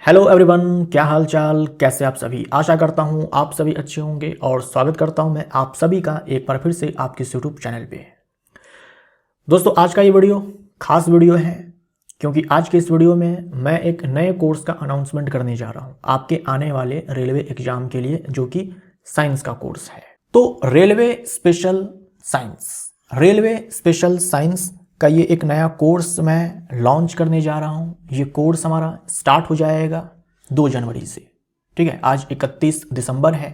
Hello everyone, क्या हाल चाल, कैसे आप सभी। आशा करता हूँ आप सभी अच्छे होंगे और स्वागत करता हूँ मैं आप सभी का एक बार फिर से आपके यूट्यूब चैनल पे। दोस्तों, आज का ये वीडियो खास वीडियो है क्योंकि आज के इस वीडियो में मैं एक नए कोर्स का अनाउंसमेंट करने जा रहा हूँ आपके आने वाले रेलवे एग्जाम के लिए, जो कि साइंस का कोर्स है। तो रेलवे स्पेशल साइंस का ये एक नया कोर्स मैं लॉन्च करने जा रहा हूँ। ये कोर्स हमारा स्टार्ट हो जाएगा 2 जनवरी से। ठीक है, आज 31 दिसंबर है,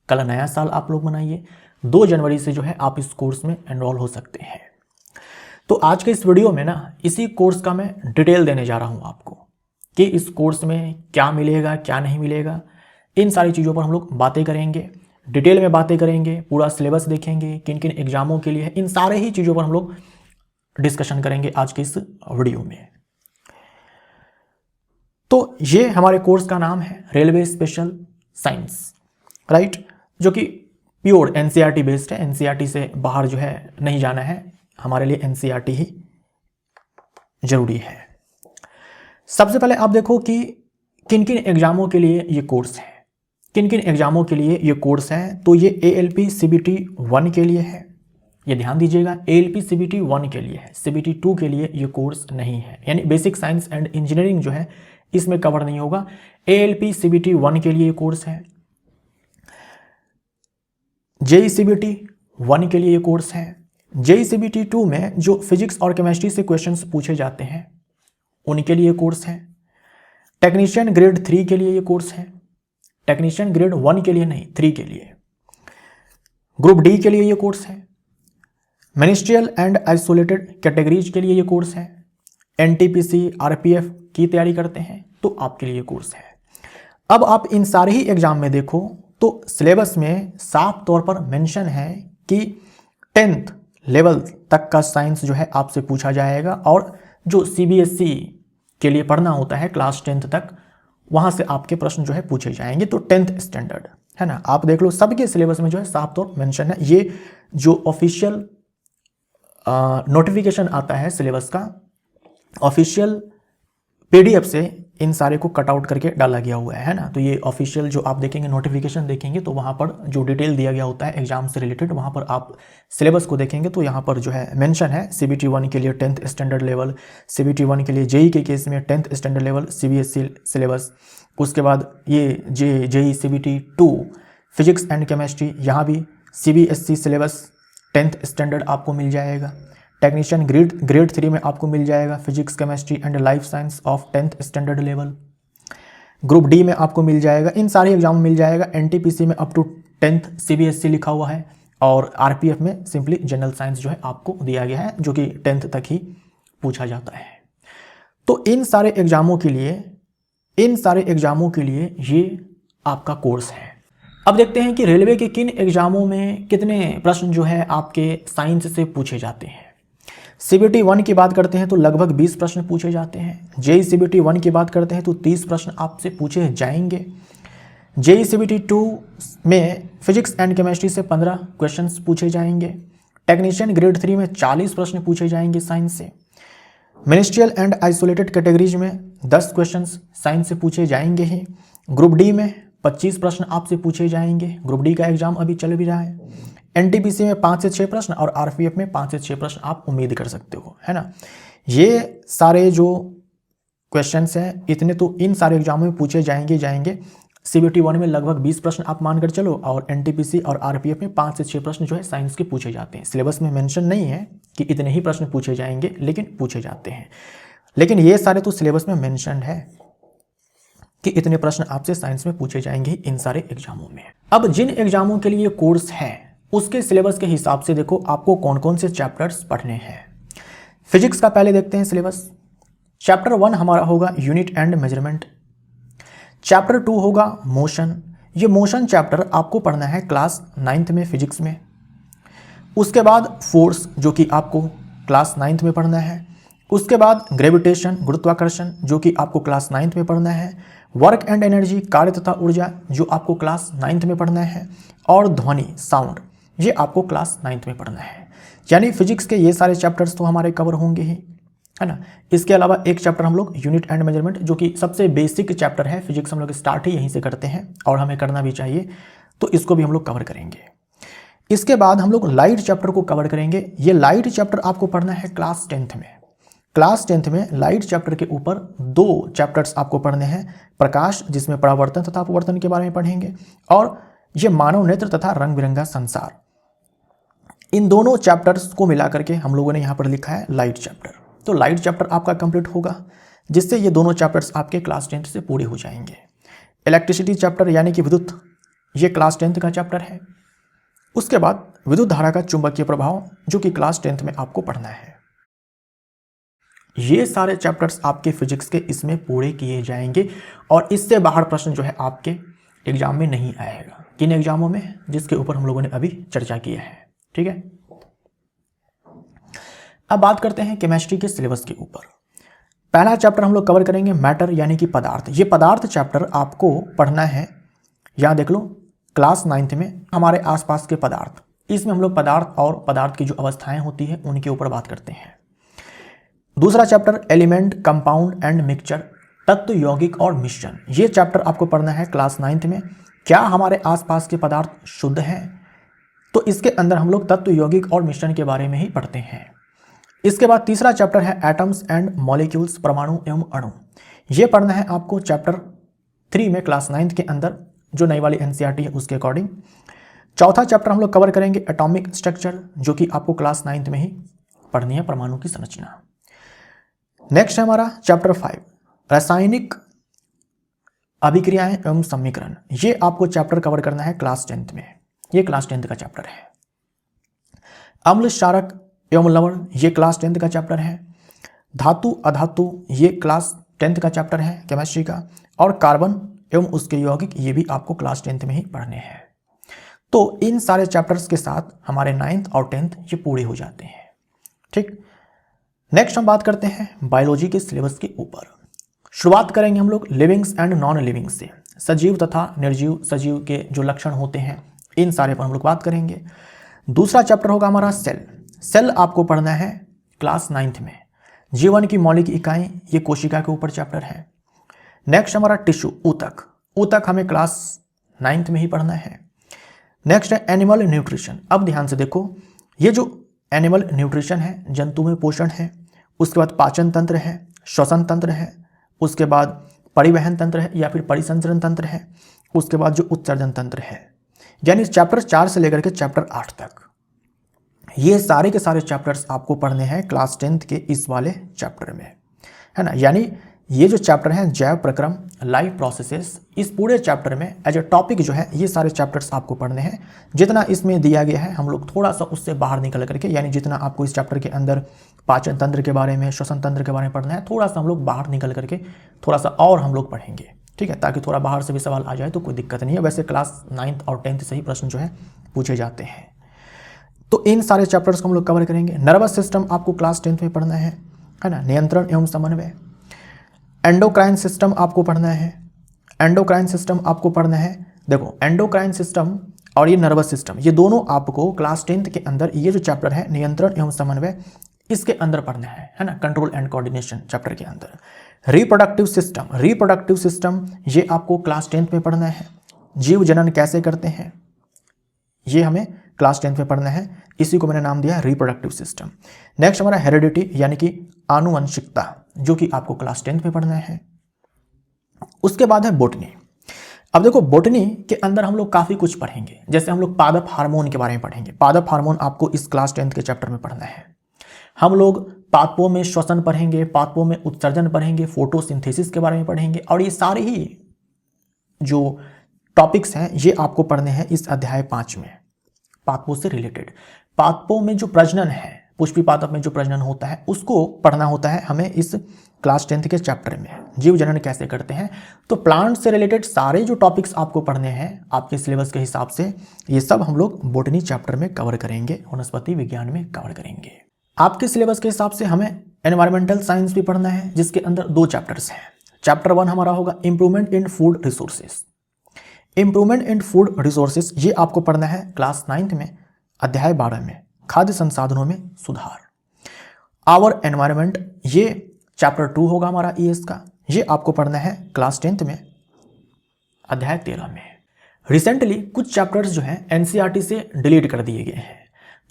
कल नया साल आप लोग मनाइए। 2 जनवरी से जो है आप इस कोर्स में एनरोल हो सकते हैं। तो आज के इस वीडियो में ना इसी कोर्स का मैं डिटेल देने जा रहा हूँ आपको कि इस कोर्स में क्या मिलेगा क्या नहीं मिलेगा। इन सारी चीज़ों पर हम लोग बातें करेंगे, डिटेल में बातें करेंगे, पूरा सिलेबस देखेंगे, किन किन एग्जामों के लिए है, इन सारे ही चीज़ों पर हम लोग डिस्कशन करेंगे आज के इस वीडियो में। तो ये हमारे कोर्स का नाम है रेलवे स्पेशल साइंस, राइट, जो कि प्योर एनसीईआरटी बेस्ड है। एनसीईआरटी से बाहर जो है नहीं जाना है, हमारे लिए एनसीईआरटी ही जरूरी है। सबसे पहले आप देखो कि किन किन एग्जामों के लिए ये कोर्स है, किन किन एग्जामों के लिए ये कोर्स है। तो ये ALP CBT 1 के लिए है, ये ध्यान दीजिएगा। ALP CBT 1 के लिए है, CBT 2 के लिए ये कोर्स नहीं है, यानी बेसिक साइंस एंड इंजीनियरिंग जो है इसमें कवर नहीं होगा। ALP CBT 1 के लिए ये कोर्स है। JEE CBT 1 के लिए ये कोर्स है। JEE CBT 2 में जो फिजिक्स और केमिस्ट्री से क्वेश्चंस पूछे जाते हैं उनके लिए कोर्स है। टेक्नीशियन ग्रेड 3 के लिए ये कोर्स है, टेक्नीशियन ग्रेड 1 के लिए नहीं, 3 के लिए। ग्रुप D के लिए ये कोर्स है। मिनिस्ट्रियल एंड आइसोलेटेड कैटेगरीज के लिए ये कोर्स है। NTPC RPF की तैयारी करते हैं तो आपके लिए कोर्स है। अब आप इन सारे ही एग्जाम में देखो तो सिलेबस में साफ तौर पर मेंशन है कि 10th लेवल तक का साइंस जो है आपसे पूछा जाएगा, और जो CBSE के लिए पढ़ना होता है क्लास 10th तक, वहां से आपके प्रश्न जो है पूछे जाएंगे। तो 10th स्टैंडर्ड है ना, आप देख लो सबके सिलेबस में जो है साफ तौर मेंशन है। ये जो ऑफिशियल नोटिफिकेशन आता है सिलेबस का, ऑफिशियल PDF से इन सारे को कट आउट करके डाला गया हुआ है ना। तो ये ऑफिशियल जो आप देखेंगे नोटिफिकेशन देखेंगे तो वहाँ पर जो डिटेल दिया गया होता है एग्जाम से रिलेटेड, वहाँ पर आप सिलेबस को देखेंगे तो यहाँ पर जो है मेंशन है CBT 1 के लिए 10th स्टैंडर्ड लेवल, CBT 1 के लिए JEE के केस में 10th standard level CBSE syllabus. उसके बाद ये JEE CBT 2 physics and chemistry, यहाँ भी CBSE सिलेबस 10th स्टैंडर्ड आपको मिल जाएगा। टेक्नीशियन ग्रेड 3 में आपको मिल जाएगा physics chemistry and life science of 10th standard level. Group D में आपको मिल जाएगा, इन सारे एग्जाम में मिल जाएगा। NTPC में अप टू 10th CBSE लिखा हुआ है, और RPF में सिंपली जनरल साइंस जो है आपको दिया गया है, जो कि 10th तक ही पूछा जाता है। तो इन सारे एग्जामों के लिए ये आपका कोर्स है। अब देखते हैं कि रेलवे के किन एग्जामों में कितने प्रश्न जो है आपके साइंस से पूछे जाते हैं। CBT 1 की बात करते हैं तो लगभग 20 प्रश्न पूछे जाते हैं। JEE CBT 1 की बात करते हैं तो 30 प्रश्न आपसे पूछे जाएंगे। JEE CBT 2 में फिजिक्स एंड केमिस्ट्री से 15 क्वेश्चंस पूछे जाएंगे। टेक्नीशियन ग्रेड 3 में 40 प्रश्न पूछे जाएंगे साइंस से। मिनिस्ट्रियल एंड आइसोलेटेड कैटेगरीज में 10 क्वेश्चंस साइंस से पूछे जाएंगे ही। ग्रुप D में 25 प्रश्न आपसे पूछे जाएंगे। ग्रुप D का एग्जाम अभी चल भी रहा है। NTPC में 5 से 6 प्रश्न और RPF में 5 से 6 प्रश्न आप उम्मीद कर सकते हो, है ना। ये सारे जो क्वेश्चंस हैं इतने तो इन सारे एग्जामों में पूछे जाएंगे। CBT 1 में लगभग 20 प्रश्न आप मानकर चलो, और NTPC और RPF में 5 से 6 प्रश्न जो है साइंस के पूछे जाते हैं। सिलेबस में मेंशन नहीं है कि इतने ही प्रश्न पूछे जाएंगे, लेकिन पूछे जाते हैं। लेकिन ये सारे तो सिलेबस में मेंशन है कि इतने प्रश्न आपसे साइंस में पूछे जाएंगे इन सारे एग्जामों में। अब जिन एग्जामों के लिए कोर्स है उसके सिलेबस के हिसाब से देखो आपको कौन कौन से चैप्टर्स पढ़ने हैं। फिजिक्स का पहले देखते हैं सिलेबस। चैप्टर 1 हमारा होगा यूनिट एंड मेजरमेंट। चैप्टर 2 होगा मोशन। ये मोशन चैप्टर आपको पढ़ना है क्लास 9th में फिजिक्स में। उसके बाद फोर्स, जो कि आपको क्लास 9th में पढ़ना है। उसके बाद ग्रेविटेशन, गुरुत्वाकर्षण, जो कि आपको क्लास 9th में पढ़ना है। वर्क एंड एनर्जी, कार्य तथा ऊर्जा, जो आपको क्लास 9th में पढ़ना है। और ध्वनि, साउंड, ये आपको क्लास 9th में पढ़ना है। यानी फिजिक्स के ये सारे चैप्टर्स तो हमारे कवर होंगे ही। है ना। इसके अलावा एक चैप्टर हम लोग यूनिट एंड मेजरमेंट, जो कि सबसे बेसिक चैप्टर है, फिजिक्स हम लोग स्टार्ट ही यहीं से करते हैं और हमें करना भी चाहिए, तो इसको भी हम लोग कवर करेंगे। इसके बाद हम लोग लाइट चैप्टर को कवर करेंगे। ये लाइट चैप्टर आपको पढ़ना है क्लास 10th में। क्लास 10th में लाइट चैप्टर के ऊपर 2 चैप्टर्स आपको पढ़ने हैं, प्रकाश जिसमें परावर्तन तथा अपवर्तन के बारे में पढ़ेंगे, और ये मानव नेत्र तथा रंग बिरंगा संसार। इन दोनों चैप्टर्स को मिला करके हम लोगों ने यहाँ पर लिखा है लाइट चैप्टर। तो लाइट चैप्टर आपका कंप्लीट होगा, जिससे ये दोनों चैप्टर्स आपके क्लास 10th से पूरे हो जाएंगे। इलेक्ट्रिसिटी चैप्टर यानी कि विद्युत, ये क्लास 10th का चैप्टर है। उसके बाद विद्युत धारा का चुंबकीय प्रभाव, जो कि क्लास 10th में आपको पढ़ना है। ये सारे चैप्टर्स आपके फिजिक्स के इसमें पूरे किए जाएंगे और इससे बाहर प्रश्न जो है आपके एग्जाम में नहीं आएगा। किन एग्जामों में? जिसके ऊपर हम लोगों ने अभी चर्चा की है। ठीक है, अब बात करते हैं केमिस्ट्री के सिलेबस के ऊपर। पहला चैप्टर हम लोग कवर करेंगे मैटर यानी कि पदार्थ। ये पदार्थ चैप्टर आपको पढ़ना है, यहां देख लो क्लास 9th में हमारे आसपास के पदार्थ। इसमें हम लोग पदार्थ और पदार्थ की जो अवस्थाएं होती है उनके ऊपर बात करते हैं। दूसरा chapter element, compound and mixture, तत्व, यौगिक और मिश्रण। ये चैप्टर आपको पढ़ना है क्लास 9th में। क्या हमारे आसपास के पदार्थ शुद्ध हैं? तो इसके अंदर हम लोग तत्व, यौगिक और मिश्रण के बारे में ही पढ़ते हैं। इसके बाद तीसरा चैप्टर है एटम्स एंड मॉलिक्यूल्स, परमाणु एवं अणु। ये पढ़ना है आपको चैप्टर 3 में क्लास 9th के अंदर, जो नई वाली एनसीईआरटी है उसके अकॉर्डिंग। चौथा चैप्टर हम लोग कवर करेंगे एटॉमिक स्ट्रक्चर, जो कि आपको क्लास 9th में ही पढ़नी है, परमाणु की संरचना। नेक्स्ट है हमारा चैप्टर 5 रासायनिक अभिक्रियाएं एवं समीकरण। ये आपको चैप्टर कवर करना है क्लास 10th में। ये क्लास 10th का चैप्टर है। अम्ल, क्षारक एवं लवण, ये क्लास 10th का चैप्टर है। धातु, अधातु, ये क्लास 10th का चैप्टर है केमिस्ट्री का। और कार्बन एवं उसके यौगिक, ये भी आपको क्लास 10th में ही पढ़ने हैं। तो इन सारे चैप्टर्स के साथ हमारे 9th और 10th ये पूरे हो जाते हैं। ठीक, नेक्स्ट हम बात करते हैं बायोलॉजी के सिलेबस के ऊपर। शुरुआत करेंगे हम लोग लिविंग्स एंड नॉन लिविंग्स से। सजीव तथा निर्जीव, सजीव के जो लक्षण होते हैं इन सारे पर हम लोग बात करेंगे। दूसरा चैप्टर होगा हमारा सेल। सेल आपको पढ़ना है क्लास 9th में। जीवन की मौलिक इकाई, ये कोशिका के ऊपर चैप्टर है। नेक्स्ट हमारा टिश्यू, ऊतक। ऊतक हमें क्लास 9th में ही पढ़ना है। नेक्स्ट है एनिमल न्यूट्रिशन। अब ध्यान से देखो, ये जो एनिमल न्यूट्रिशन है, जंतु में पोषण है, उसके बाद पाचन तंत्र है, श्वसन तंत्र है, उसके बाद परिवहन तंत्र है या फिर परिसंचरण तंत्र है, उसके बाद जो उत्सर्जन तंत्र है, यानी चैप्टर 4 से लेकर के चैप्टर 8 तक ये सारे के सारे चैप्टर्स आपको पढ़ने हैं क्लास 10th के इस वाले चैप्टर में, है ना। यानी ये जो चैप्टर हैं जैव प्रक्रम, लाइफ प्रोसेसेस, इस पूरे चैप्टर में एज ए टॉपिक जो है ये सारे चैप्टर्स आपको पढ़ने हैं। जितना इसमें दिया गया है हम लोग थोड़ा सा उससे बाहर निकल करके, यानी जितना आपको इस चैप्टर के अंदर पाचन तंत्र के बारे में, श्वसन तंत्र के बारे में पढ़ना है, थोड़ा सा हम लोग बाहर निकल करके थोड़ा सा और हम लोग पढ़ेंगे। ठीक है, ताकि थोड़ा बाहर से भी सवाल आ जाए तो कोई दिक्कत नहीं है। वैसे क्लास 9th और 10th से ही प्रश्न जो है पूछे जाते हैं। तो इन सारे चैप्टर्स को हम लोग कवर करेंगे। नर्वस सिस्टम आपको क्लास 10th में पढ़ना है ना। नियंत्रण एवं समन्वय। एंडोक्राइन सिस्टम आपको पढ़ना है। एंडोक्राइन सिस्टम आपको पढ़ना है। देखो, एंडोक्राइन सिस्टम और ये नर्वस सिस्टम, ये दोनों आपको क्लास 10th के अंदर ये जो चैप्टर है नियंत्रण एवं समन्वय, इसके अंदर पढ़ना है ना, कंट्रोल एंड कोऑर्डिनेशन चैप्टर के अंदर। रिप्रोडक्टिव सिस्टम, रिप्रोडक्टिव सिस्टम ये आपको क्लास 10th में पढ़ना है। जीव जनन कैसे करते हैं, ये हमें क्लास 10th में पढ़ना है। इसी को मैंने नाम दिया रिप्रोडक्टिव सिस्टम। नेक्स्ट हमारा हेरिडिटी यानी कि आनुवंशिकता, जो कि आपको क्लास 10th में पढ़ना है। उसके बाद है बोटनी। अब देखो, बोटनी के अंदर हम लोग काफ़ी कुछ पढ़ेंगे। जैसे हम लोग पादप हार्मोन के बारे में पढ़ेंगे। पादप हार्मोन आपको इस क्लास 10th के चैप्टर में पढ़ना है। हम लोग पादपों में श्वसन पढ़ेंगे, पादपों में उत्सर्जन पढ़ेंगे, फोटोसिंथेसिस के बारे में पढ़ेंगे, और ये सारे ही जो टॉपिक्स हैं ये आपको पढ़ने हैं इस अध्याय 5 में, पादपों से रिलेटेड। पादपों में जो प्रजनन है, पुष्पी पादप में जो प्रजनन होता है, उसको पढ़ना होता है हमें इस क्लास 10th के चैप्टर में। जीव जनन कैसे करते हैं, तो प्लांट से रिलेटेड सारे जो टॉपिक्स आपको पढ़ने हैं आपके सिलेबस के हिसाब से, ये सब हम लोग बोटनी चैप्टर में कवर करेंगे, वनस्पति विज्ञान में कवर करेंगे। आपके सिलेबस के हिसाब से हमें एनवायरमेंटल साइंस भी पढ़ना है, जिसके अंदर 2 चैप्टर्स हैं। चैप्टर 1 हमारा होगा improvement in food resources. Improvement in food resources ये आपको पढ़ना है क्लास 9th में, अध्याय 12 में, खाद्य संसाधनों में सुधार। आवर एनवायरनमेंट, ये चैप्टर 2 होगा हमारा ईएस का। ये आपको पढ़ना है क्लास 10th में, अध्याय 13 में। रिसेंटली कुछ चैप्टर्स जो हैं एनसीईआरटी से डिलीट कर दिए गए हैं,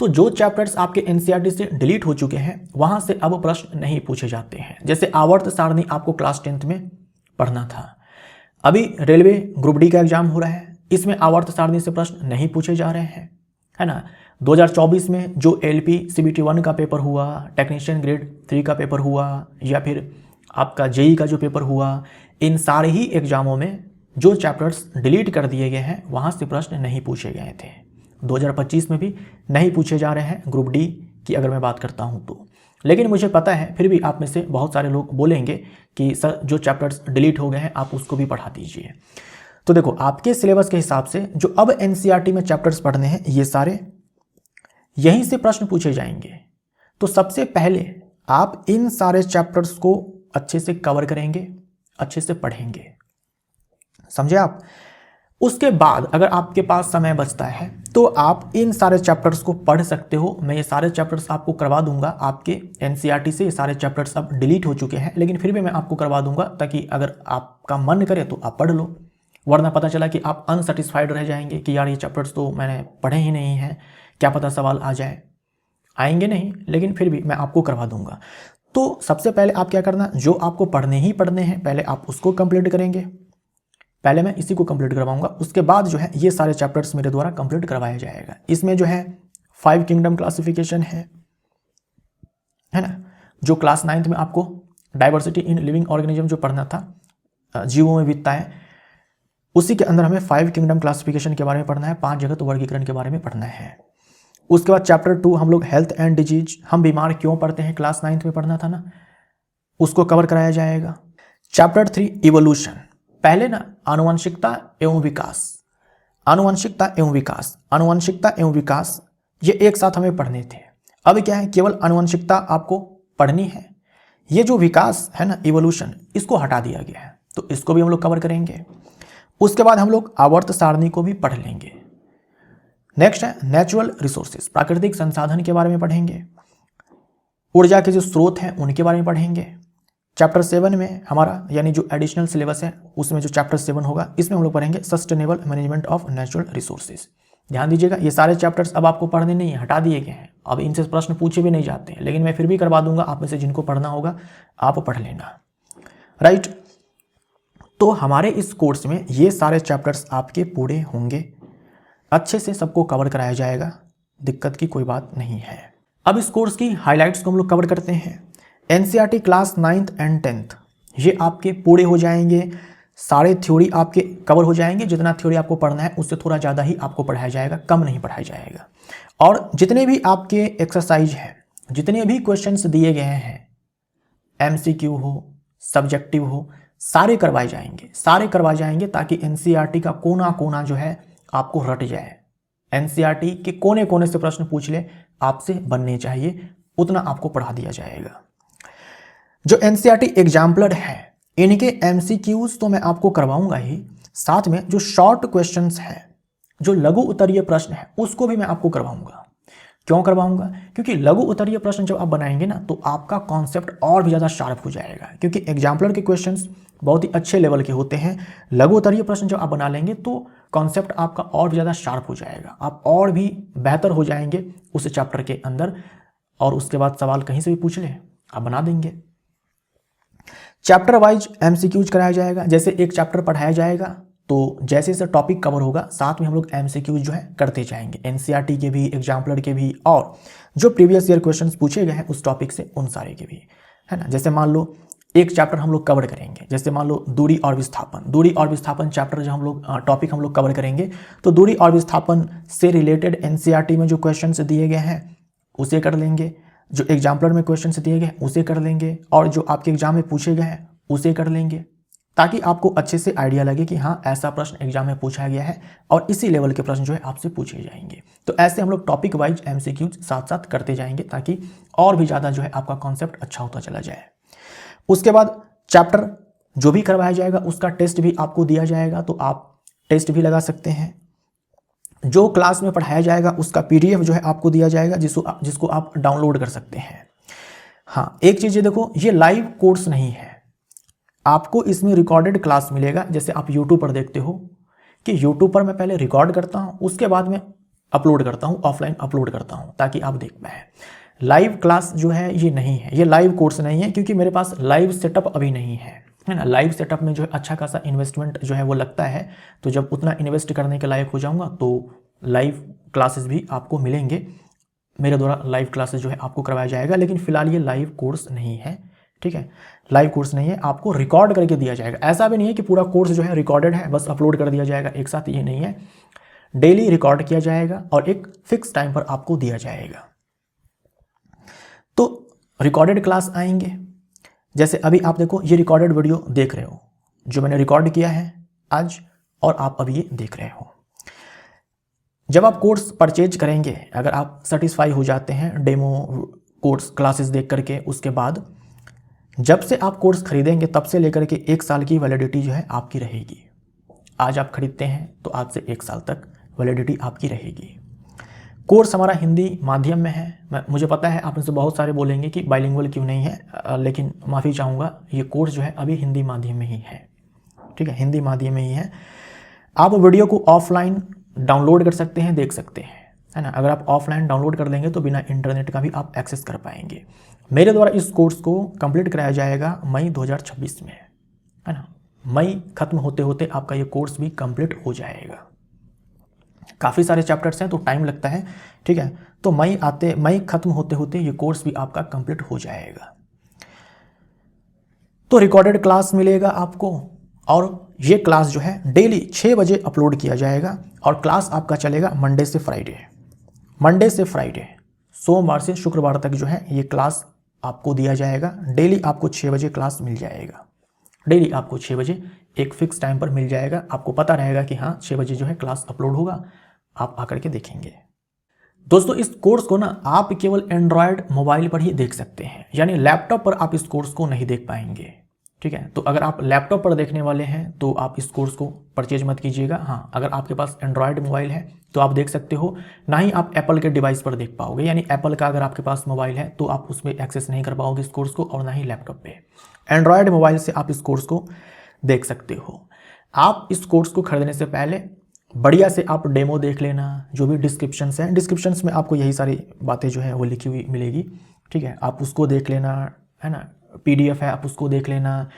तो जो चैप्टर्स आपके एनसीईआरटी से डिलीट हो चुके हैं वहां से अब प्रश्न नहीं पूछे जाते हैं। जैसे आवर्त सारणी आपको क्लास 10th में पढ़ना था। अभी रेलवे ग्रुप डी का एग्जाम हो रहा है, इसमें आवर्त सारणी से प्रश्न नहीं पूछे जा रहे हैं, है ना। 2024 में जो एलपी सीबीटी 1 का पेपर हुआ, टेक्नीशियन ग्रेड 3 का पेपर हुआ, या फिर आपका जेई का जो पेपर हुआ, इन सारे ही एग्जामों में जो चैप्टर्स डिलीट कर दिए गए हैं वहाँ से प्रश्न नहीं पूछे गए थे। 2025 में भी नहीं पूछे जा रहे हैं ग्रुप डी की अगर मैं बात करता हूँ तो। लेकिन मुझे पता है फिर भी आप में से बहुत सारे लोग बोलेंगे कि सर जो चैप्टर्स डिलीट हो गए हैं आप उसको भी पढ़ा दीजिए। तो देखो आपके सिलेबस के हिसाब से जो अब एनसीईआरटी में चैप्टर्स पढ़ने हैं ये सारे यहीं से प्रश्न पूछे जाएंगे। तो सबसे पहले आप इन सारे चैप्टर्स को अच्छे से कवर करेंगे, अच्छे से पढ़ेंगे, समझे आप। उसके बाद अगर आपके पास समय बचता है तो आप इन सारे चैप्टर्स को पढ़ सकते हो। मैं ये सारे चैप्टर्स आपको करवा दूंगा आपके एनसीईआरटी से। ये सारे चैप्टर्स अब डिलीट हो चुके हैं लेकिन फिर भी मैं आपको करवा दूंगा, ताकि अगर आपका मन करे तो आप पढ़ लो, वरना पता चला कि आप अनसेटिस्फाइड रह जाएंगे कि यार ये चैप्टर्स तो मैंने पढ़े ही नहीं हैं, क्या पता सवाल आ जाए। आएंगे नहीं लेकिन फिर भी मैं आपको करवा दूंगा। तो सबसे पहले आप क्या करना, जो आपको पढ़ने ही पढ़ने हैं पहले आप उसको कंप्लीट करेंगे। पहले मैं इसी को कंप्लीट करवाऊंगा, उसके बाद जो है ये सारे चैप्टर्स मेरे द्वारा कंप्लीट करवाया जाएगा। इसमें जो है 5 किंगडम क्लासिफिकेशन है ना, जो क्लास 9th में आपको डाइवर्सिटी इन लिविंग ऑर्गेनिज्म जो पढ़ना था, जीवों में विविधताएं, उसी के अंदर हमें 5 किंगडम क्लासिफिकेशन के बारे में पढ़ना है, 5 जगत वर्गीकरण के बारे में पढ़ना है। उसके बाद चैप्टर 2 हम लोग हेल्थ एंड डिजीज, हम बीमार क्यों पड़ते हैं, क्लास 9th में पढ़ना था ना, उसको कवर कराया जाएगा। चैप्टर 3 इवोल्यूशन, पहले ना आनुवंशिकता एवं विकास, आनुवंशिकता एवं विकास, आनुवंशिकता एवं विकास ये एक साथ हमें पढ़ने थे। अब क्या है, केवल आनुवंशिकता आपको पढ़नी है, ये जो विकास है ना इवोल्यूशन, इसको हटा दिया गया है, तो इसको भी हम लोग कवर करेंगे। उसके बाद हम लोग आवर्त सारणी को भी पढ़ लेंगे। नेक्स्ट है नेचुरल रिसोर्सेज, प्राकृतिक संसाधन के बारे में पढ़ेंगे। ऊर्जा के जो स्रोत हैं उनके बारे में पढ़ेंगे। चैप्टर 7 में हमारा यानी जो एडिशनल सिलेबस है उसमें जो चैप्टर 7 होगा इसमें हम लोग पढ़ेंगे sustainable management of natural resources. ध्यान दीजिएगा ये सारे चैप्टर्स अब आपको पढ़ने नहीं है, हटा दिए गए हैं, अब इनसे प्रश्न पूछे भी नहीं जाते हैं, लेकिन मैं फिर भी करवा दूंगा, आप में से जिनको पढ़ना होगा आप पढ़ लेना, राइट। तो हमारे इस कोर्स में ये सारे चैप्टर्स आपके पूरे होंगे, अच्छे से सबको कवर कराया जाएगा, दिक्कत की कोई बात नहीं है। अब इस कोर्स की हाइलाइट्स को हम लोग कवर करते हैं। NCERT class 9th and 10th ये आपके पूरे हो जाएंगे, सारे थ्योरी आपके कवर हो जाएंगे। जितना थ्योरी आपको पढ़ना है उससे थोड़ा ज़्यादा ही आपको पढ़ाया जाएगा, कम नहीं पढ़ाया जाएगा। और जितने भी आपके एक्सरसाइज हैं, जितने भी क्वेश्चंस दिए गए हैं, एमसीक्यू हो, सब्जेक्टिव हो, सारे करवाए जाएंगे, सारे करवाए जाएंगे, ताकि एनसीईआरटी का कोना कोना जो है आपको रट जाए। एनसीईआरटी के कोने कोने से प्रश्न पूछ ले, आपसे बनने चाहिए, उतना आपको पढ़ा दिया जाएगा। जो एनसीईआरटी एग्जाम्पलर है इनके एमसीक्यूज तो मैं आपको करवाऊंगा ही, साथ में जो शॉर्ट क्वेश्चंस हैं, जो लघु उत्तरीय प्रश्न है उसको भी मैं आपको करवाऊंगा। क्यों करवाऊंगा, क्योंकि लघु उत्तरीय प्रश्न जब आप बनाएंगे ना तो आपका कॉन्सेप्ट और भी ज़्यादा शार्प हो जाएगा, क्योंकि एग्जाम्पलर के क्वेश्चंस बहुत ही अच्छे लेवल के होते हैं। लघु उत्तरीय प्रश्न जब आप बना लेंगे तो कॉन्सेप्ट आपका और भी ज़्यादा शार्प हो जाएगा, आप और भी बेहतर हो जाएंगे उस चैप्टर के अंदर, और उसके बाद सवाल कहीं से भी पूछ ले आप बना देंगे। चैप्टर वाइज एमसीक्यूज कराया जाएगा, जैसे एक चैप्टर पढ़ाया जाएगा तो जैसे जैसे टॉपिक कवर होगा साथ में हम लोग एमसीक्यूज जो है करते जाएंगे, एनसीईआरटी के भी, एग्जाम्पलर के भी, और जो प्रीवियस ईयर क्वेश्चंस पूछे गए हैं उस टॉपिक से उन सारे के भी, है ना। जैसे मान लो एक चैप्टर हम लोग कवर करेंगे, जैसे मान लो दूरी और विस्थापन, दूरी और विस्थापन चैप्टर जो हम लोग टॉपिक हम लोग कवर करेंगे, तो दूरी और विस्थापन से रिलेटेड एनसीईआरटी में जो क्वेश्चंस दिए गए हैं उसे कर लेंगे, जो एग्जाम्पलर में क्वेश्चंस दिए गए उसे कर लेंगे, और जो आपके एग्जाम में पूछे गए हैं उसे कर लेंगे, ताकि आपको अच्छे से आइडिया लगे कि हाँ ऐसा प्रश्न एग्जाम में पूछा गया है और इसी लेवल के प्रश्न जो है आपसे पूछे जाएंगे। तो ऐसे हम लोग टॉपिक वाइज एमसीक्यूज साथ साथ करते जाएंगे, ताकि और भी ज़्यादा जो है आपका कॉन्सेप्ट अच्छा होता चला जाए। उसके बाद चैप्टर जो भी करवाया जाएगा उसका टेस्ट भी आपको दिया जाएगा, तो आप टेस्ट भी लगा सकते हैं। जो क्लास में पढ़ाया जाएगा उसका पीडीएफ जो है आपको दिया जाएगा, जिसको आप डाउनलोड कर सकते हैं। हाँ, एक चीज़ ये देखो, ये लाइव कोर्स नहीं है, आपको इसमें रिकॉर्डेड क्लास मिलेगा। जैसे आप यूट्यूब पर देखते हो कि यूट्यूब पर मैं पहले रिकॉर्ड करता हूँ, उसके बाद में अपलोड करता हूँ, ऑफलाइन अपलोड करता हूँ ताकि आप देख पाएँ। लाइव क्लास जो है ये नहीं है, ये लाइव कोर्स नहीं है, क्योंकि मेरे पास लाइव सेटअप अभी नहीं है ना। लाइव सेटअप में जो है अच्छा खासा इन्वेस्टमेंट जो है वो लगता है, तो जब उतना इन्वेस्ट करने के लायक हो जाऊँगा तो लाइव क्लासेस भी आपको मिलेंगे, मेरे द्वारा लाइव क्लासेस जो है आपको करवाया जाएगा। लेकिन फिलहाल ये लाइव कोर्स नहीं है, ठीक है, लाइव कोर्स नहीं है, आपको रिकॉर्ड करके दिया जाएगा। ऐसा भी नहीं है कि पूरा कोर्स जो है रिकॉर्डेड है बस अपलोड कर दिया जाएगा एक साथ, ये नहीं है, डेली रिकॉर्ड किया जाएगा और एक फिक्स टाइम पर आपको दिया जाएगा। तो रिकॉर्डेड क्लास आएंगे, जैसे अभी आप देखो ये रिकॉर्डेड वीडियो देख रहे हो जो मैंने रिकॉर्ड किया है आज, और आप अभी ये देख रहे हो। जब आप कोर्स परचेज करेंगे, अगर आप सेटिस्फाई हो जाते हैं डेमो कोर्स क्लासेस देख करके, उसके बाद जब से आप कोर्स खरीदेंगे तब से लेकर के 1 साल की वैलिडिटी जो है आपकी रहेगी। आज आप खरीदते हैं तो आज से 1 साल तक वैलिडिटी आपकी रहेगी। कोर्स हमारा हिंदी माध्यम में है। मुझे पता है आप में से बहुत सारे बोलेंगे कि बाइलिंगुअल क्यों नहीं है, लेकिन माफ़ी चाहूँगा, ये कोर्स जो है अभी हिंदी माध्यम में ही है, ठीक है, हिंदी माध्यम में ही है। आप वीडियो को ऑफलाइन डाउनलोड कर सकते हैं, देख सकते हैं, है ना। अगर आप ऑफलाइन डाउनलोड कर लेंगे तो बिना इंटरनेट का भी आप एक्सेस कर पाएंगे। मेरे द्वारा इस कोर्स को कंप्लीट कराया जाएगा मई 2026 में, है ना। मई खत्म होते होते आपका ये कोर्स भी कंप्लीट हो जाएगा। काफ़ी सारे चैप्टर्स हैं तो टाइम लगता है, ठीक है। तो मई खत्म होते होते ये कोर्स भी आपका कंप्लीट हो जाएगा। तो रिकॉर्डेड क्लास मिलेगा आपको, और ये क्लास जो है डेली 6 बजे अपलोड किया जाएगा, और क्लास आपका चलेगा मंडे से फ्राइडे, सोमवार से शुक्रवार तक जो है ये क्लास आपको दिया जाएगा। डेली आपको 6 बजे क्लास मिल जाएगा, डेली आपको 6 बजे एक फिक्स टाइम पर मिल जाएगा। आपको पता रहेगा कि हाँ 6 बजे जो है क्लास अपलोड होगा, आप आकर के देखेंगे। दोस्तों इस कोर्स को ना आप केवल एंड्रॉयड मोबाइल पर ही देख सकते हैं, यानी लैपटॉप पर आप इस कोर्स को नहीं देख पाएंगे, ठीक है। तो अगर आप लैपटॉप पर देखने वाले हैं तो आप इस कोर्स को परचेज मत कीजिएगा। हाँ, अगर आपके पास एंड्रॉयड मोबाइल है तो आप देख सकते हो, ना ही आप एप्पल के डिवाइस पर देख पाओगे, यानी एप्पल का अगर आपके पास मोबाइल है तो आप उसमें एक्सेस नहीं कर पाओगे इस कोर्स को, और ना ही लैपटॉप पे। एंड्रॉयड मोबाइल से आप इस कोर्स को देख सकते हो। आप इस कोर्स को खरीदने से पहले बढ़िया से आप डेमो देख लेना, जो भी डिस्क्रिप्शंस हैं, डिस्क्रिप्शंस में आपको यही सारी बातें जो है वो लिखी हुई मिलेगी, ठीक है। आप उसको देख लेना, है ना, PDF है, आप उसको देख लेना,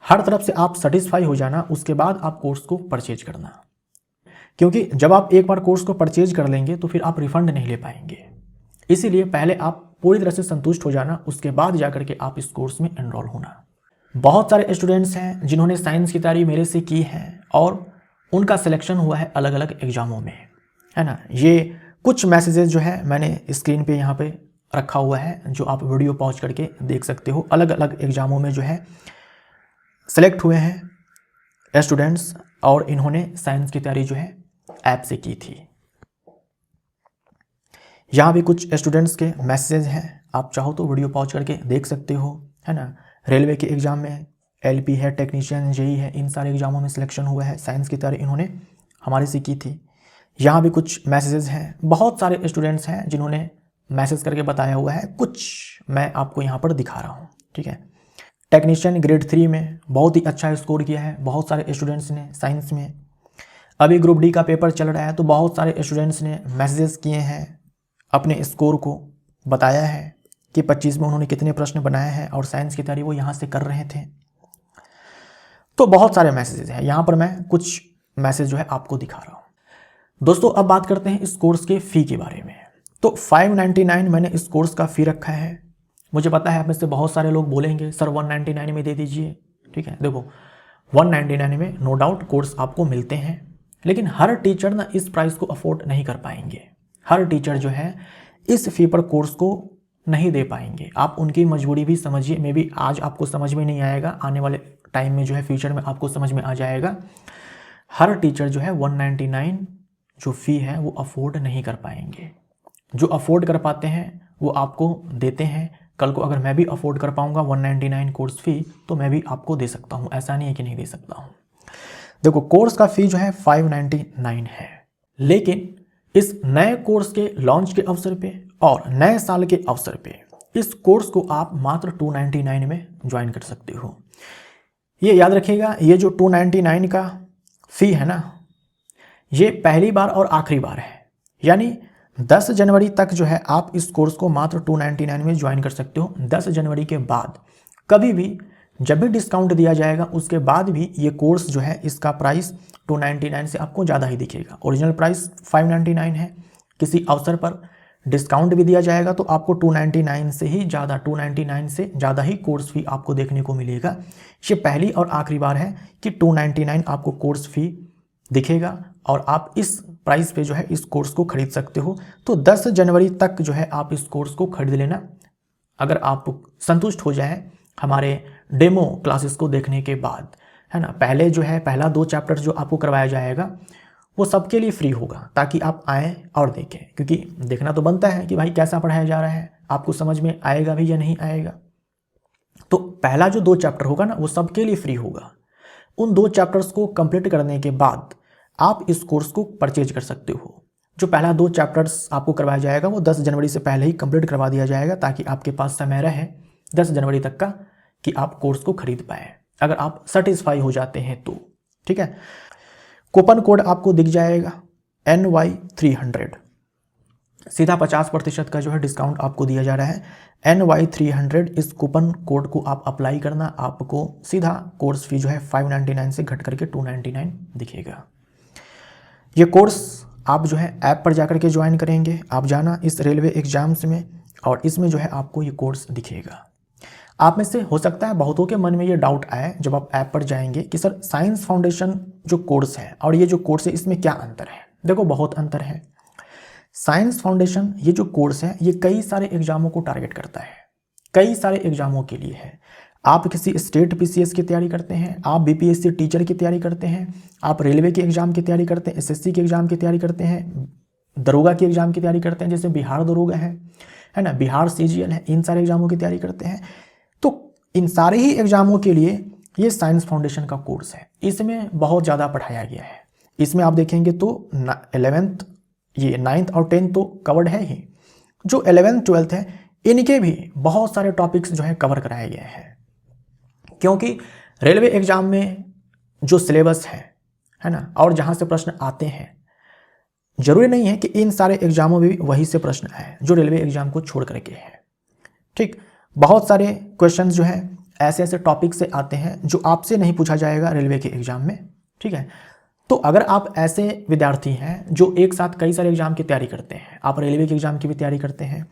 हर तरफ से आप सेटिस्फाई हो जाना, उसके बाद आप कोर्स को परचेज करना। क्योंकि जब आप एक बार कोर्स को परचेज कर लेंगे तो फिर आप रिफंड नहीं ले पाएंगे, इसीलिए पहले आप पूरी तरह से संतुष्ट हो जाना, उसके बाद जाकर के आप इस कोर्स में एनरोल होना। बहुत सारे स्टूडेंट्स हैं जिन्होंने साइंस की तैयारी मेरे से की है और उनका सिलेक्शन हुआ है अलग अलग एग्ज़ामों में, है ना। ये कुछ मैसेजेस जो है मैंने स्क्रीन पे यहाँ पे रखा हुआ है, जो आप वीडियो पॉज करके देख सकते हो। अलग अलग एग्ज़ामों में जो है सेलेक्ट हुए हैं स्टूडेंट्स, और इन्होंने साइंस की तैयारी जो है ऐप से की थी। यहाँ भी कुछ स्टूडेंट्स के मैसेजेस हैं, आप चाहो तो वीडियो पॉज करके देख सकते हो, है ना। रेलवे के एग्ज़ाम में LP है, टेक्नीशियन, JEE है, इन सारे एग्ज़ामों में सिलेक्शन हुआ है। साइंस की तैयारी इन्होंने हमारे से की थी। यहाँ भी कुछ मैसेजेस हैं, बहुत सारे स्टूडेंट्स हैं जिन्होंने मैसेज करके बताया हुआ है, कुछ मैं आपको यहाँ पर दिखा रहा हूँ, ठीक है। टेक्नीशियन ग्रेड 3 में बहुत ही अच्छा स्कोर किया है बहुत सारे स्टूडेंट्स ने साइंस में। अभी ग्रुप D का पेपर चल रहा है तो बहुत सारे स्टूडेंट्स ने मैसेजेस किए हैं, अपने स्कोर को बताया है कि 25 में उन्होंने कितने प्रश्न बनाए हैं, और साइंस की तैयारी वो यहाँ से कर रहे थे। तो बहुत सारे मैसेजेस हैं, यहाँ पर मैं कुछ मैसेज जो है आपको दिखा रहा हूँ। दोस्तों अब बात करते हैं इस कोर्स के फ़ी के बारे में। तो 599 मैंने इस कोर्स का फ़ी रखा है। मुझे पता है आप में से बहुत सारे लोग बोलेंगे सर 199 में दे दीजिए, ठीक है। देखो 199 में नो डाउट कोर्स आपको मिलते हैं, लेकिन हर टीचर ना इस प्राइस को अफोर्ड नहीं कर पाएंगे। हर टीचर जो है इस फ़ी पर कोर्स को नहीं दे पाएंगे। आप उनकी मजबूरी भी समझिए, मे बी आज आपको समझ में नहीं आएगा, आने वाले टाइम में जो है फ्यूचर में आपको समझ में आ जाएगा। हर टीचर जो है 199 जो फ़ी है वो अफोर्ड नहीं कर पाएंगे। जो अफोर्ड कर पाते हैं वो आपको देते हैं। कल को अगर मैं भी अफोर्ड कर पाऊंगा 199 कोर्स फ़ी तो मैं भी आपको दे सकता हूं, ऐसा नहीं है कि नहीं दे सकता हूं। देखो कोर्स का फ़ी जो है 599 है, लेकिन इस नए कोर्स के लॉन्च के अवसर पे और नए साल के अवसर पे इस कोर्स को आप मात्र 299 में ज्वाइन कर सकते हो। ये याद रखिएगा, ये जो 299 का फ़ी है ना, ये पहली बार और आखिरी बार है। यानी 10 जनवरी तक जो है आप इस कोर्स को मात्र 299 में ज्वाइन कर सकते हो। 10 जनवरी के बाद कभी भी जब भी डिस्काउंट दिया जाएगा उसके बाद भी ये कोर्स जो है इसका प्राइस 299 से आपको ज़्यादा ही दिखेगा। ओरिजिनल प्राइस 599 है, किसी अवसर पर डिस्काउंट भी दिया जाएगा तो आपको 299 से ही ज़्यादा, 299 से ज़्यादा ही कोर्स फ़ी आपको देखने को मिलेगा। ये पहली और आखिरी बार है कि 299 आपको कोर्स फ़ी दिखेगा और आप इस प्राइस पे जो है इस कोर्स को खरीद सकते हो। तो 10 जनवरी तक जो है आप इस कोर्स को खरीद लेना। अगर आप संतुष्ट हो जाए हमारे डेमो क्लासेस को देखने के बाद, है ना। पहले जो है पहला 2 चैप्टर जो आपको करवाया जाएगा वो सबके लिए फ्री होगा, ताकि आप आएँ और देखें, क्योंकि देखना तो बनता है कि भाई कैसा पढ़ाया जा रहा है, आपको समझ में आएगा भी या नहीं आएगा। तो पहला जो 2 चैप्टर होगा ना वो सबके लिए फ्री होगा। उन 2 चैप्टर्स को कंप्लीट करने के बाद आप इस कोर्स को परचेज कर सकते हो। जो पहला 2 चैप्टर्स आपको करवाया जाएगा वो 10 जनवरी से पहले ही कंप्लीट करवा दिया जाएगा, ताकि आपके पास समय रहे 10 जनवरी तक का कि आप कोर्स को खरीद पाएँ, अगर आप सेटिस्फाई हो जाते हैं तो, ठीक है। कूपन कोड आपको दिख जाएगा NY300, सीधा 50% का जो है डिस्काउंट आपको दिया जा रहा है। NY300 इस कूपन कोड को आप अप्लाई करना, आपको सीधा कोर्स फी जो है 599 से घट करके 299 दिखेगा। ये कोर्स आप जो है ऐप पर जाकर के ज्वाइन करेंगे, आप जाना इस रेलवे एग्जाम्स में, और इसमें जो है आपको ये कोर्स दिखेगा। आप में से हो सकता है बहुतों के मन में ये डाउट आए जब आप ऐप पर जाएंगे कि सर साइंस फाउंडेशन जो कोर्स है और ये जो कोर्स है इसमें क्या अंतर है। देखो बहुत अंतर है। साइंस फाउंडेशन ये जो कोर्स है ये कई सारे एग्जामों को टारगेट करता है, कई सारे एग्जामों के लिए है। आप किसी स्टेट PCS की तैयारी करते हैं, आप BPSC टीचर की तैयारी करते हैं, आप रेलवे के एग्जाम की तैयारी करते हैं, SSC के एग्जाम की तैयारी करते हैं, दरोगा के एग्जाम की तैयारी करते हैं, जैसे बिहार दरोगा है ना, बिहार CGL है, इन सारे एग्जामों की तैयारी करते हैं। तो इन सारे ही एग्जामों के लिए ये साइंस फाउंडेशन का कोर्स है। इसमें बहुत ज़्यादा पढ़ाया गया है। इसमें आप देखेंगे तो 11th, ये 9th और 10th तो कवर्ड है ही, जो 11th 12th है इनके भी बहुत सारे टॉपिक्स जो है कवर कराए गए हैं। क्योंकि रेलवे एग्जाम में जो सिलेबस है ना, और जहाँ से प्रश्न आते हैं, जरूरी नहीं है कि इन सारे एग्जामों में भी वही से प्रश्न आए जो रेलवे एग्जाम को छोड़ करके है। ठीक, बहुत सारे क्वेश्चंस जो हैं ऐसे ऐसे टॉपिक से आते हैं जो आपसे नहीं पूछा जाएगा रेलवे के एग्जाम में, ठीक है। तो अगर आप ऐसे विद्यार्थी हैं जो एक साथ कई सारे एग्जाम की तैयारी करते हैं, आप रेलवे के एग्जाम की भी तैयारी करते हैं,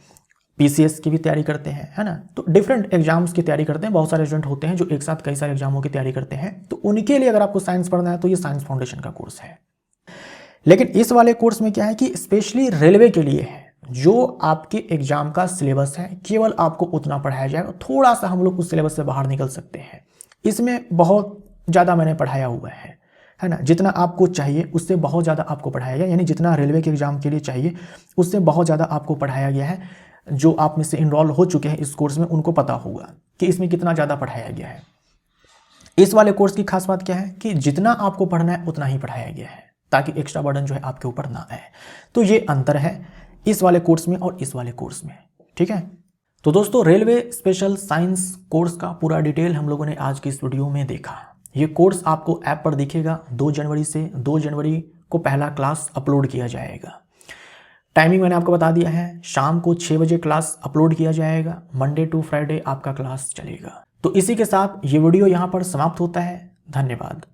PCS की भी तैयारी करते हैं, है ना, तो डिफरेंट एग्जाम्स की तैयारी करते हैं, बहुत सारे स्टूडेंट होते हैं जो एक साथ कई सारे एग्जामों की तैयारी करते हैं, तो उनके लिए अगर आपको साइंस पढ़ना है तो ये साइंस फाउंडेशन का कोर्स है। लेकिन इस वाले कोर्स में क्या है कि स्पेशली रेलवे के लिए है, जो आपके एग्जाम का सिलेबस है केवल आपको उतना पढ़ाया जाएगा। थोड़ा सा हम लोग उस सिलेबस से बाहर निकल सकते हैं, इसमें बहुत ज़्यादा मैंने पढ़ाया हुआ है ना, जितना आपको चाहिए उससे बहुत ज़्यादा आपको पढ़ाया गया, यानी जितना रेलवे के एग्जाम के लिए चाहिए उससे बहुत ज़्यादा आपको पढ़ाया गया है। जो आप में से इनरोल हो चुके हैं इस कोर्स में उनको पता होगा कि इसमें कितना ज़्यादा पढ़ाया गया है। इस वाले कोर्स की खास बात क्या है कि जितना आपको पढ़ना है उतना ही पढ़ाया गया है, ताकि एक्स्ट्रा बर्डन जो है आपके ऊपर ना आए। तो ये अंतर है इस वाले कोर्स में और इस वाले कोर्स में, ठीक है। तो दोस्तों, रेलवे स्पेशल साइंस कोर्स का पूरा डिटेल हम लोगों ने आज की इस वीडियो में देखा। ये कोर्स आपको ऐप पर दिखेगा। 2 जनवरी से 2 जनवरी को पहला क्लास अपलोड किया जाएगा। टाइमिंग मैंने आपको बता दिया है, शाम को 6 बजे क्लास अपलोड किया जाएगा। मंडे टू फ्राइडे आपका क्लास चलेगा। तो इसी के साथ ये वीडियो यहाँ पर समाप्त होता है। धन्यवाद।